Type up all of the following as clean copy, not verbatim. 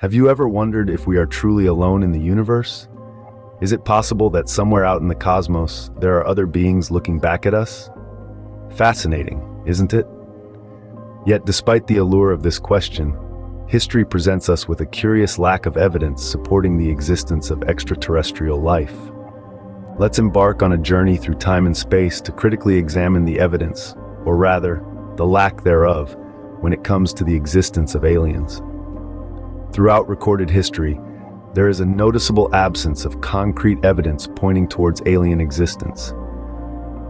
Have you ever wondered if we are truly alone in the universe? Is it possible that somewhere out in the cosmos, there are other beings looking back at us? Fascinating, isn't it? Yet, despite the allure of this question, history presents us with a curious lack of evidence supporting the existence of extraterrestrial life. Let's embark on a journey through time and space to critically examine the evidence, or rather, the lack thereof, when it comes to the existence of aliens. Throughout recorded history, there is a noticeable absence of concrete evidence pointing towards alien existence.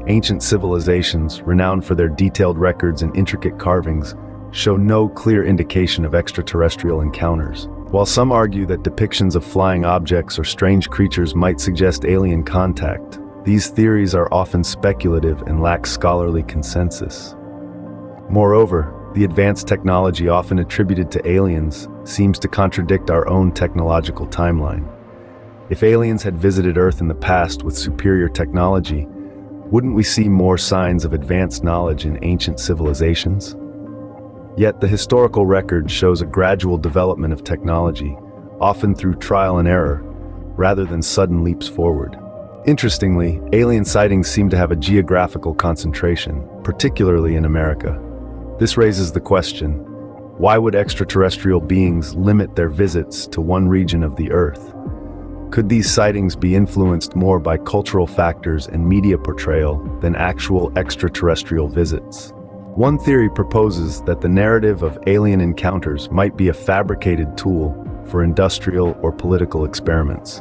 Ancient civilizations, renowned for their detailed records and intricate carvings, show no clear indication of extraterrestrial encounters. While some argue that depictions of flying objects or strange creatures might suggest alien contact, these theories are often speculative and lack scholarly consensus. Moreover, the advanced technology often attributed to aliens seems to contradict our own technological timeline. If aliens had visited Earth in the past with superior technology, wouldn't we see more signs of advanced knowledge in ancient civilizations? Yet the historical record shows a gradual development of technology, often through trial and error, rather than sudden leaps forward. Interestingly, alien sightings seem to have a geographical concentration, particularly in America. This raises the question, why would extraterrestrial beings limit their visits to one region of the Earth? Could these sightings be influenced more by cultural factors and media portrayal than actual extraterrestrial visits? One theory proposes that the narrative of alien encounters might be a fabricated tool for industrial or political experiments.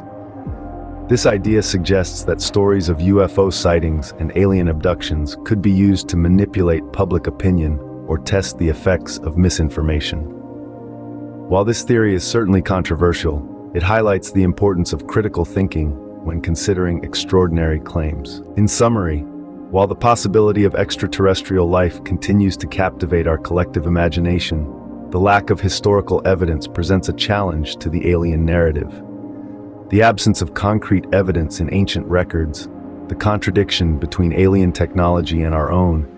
This idea suggests that stories of UFO sightings and alien abductions could be used to manipulate public opinion or test the effects of misinformation. While this theory is certainly controversial, it highlights the importance of critical thinking when considering extraordinary claims. In summary, while the possibility of extraterrestrial life continues to captivate our collective imagination, the lack of historical evidence presents a challenge to the alien narrative. The absence of concrete evidence in ancient records, the contradiction between alien technology and our own,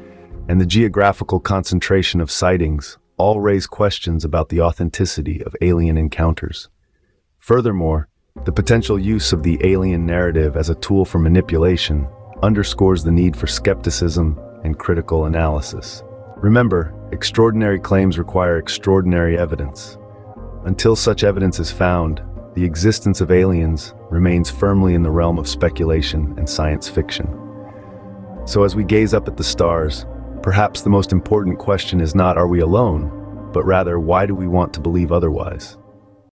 and the geographical concentration of sightings all raise questions about the authenticity of alien encounters. Furthermore, the potential use of the alien narrative as a tool for manipulation underscores the need for skepticism and critical analysis. Remember, extraordinary claims require extraordinary evidence. Until such evidence is found, the existence of aliens remains firmly in the realm of speculation and science fiction. So as we gaze up at the stars, perhaps the most important question is not, are we alone, but rather, why do we want to believe otherwise?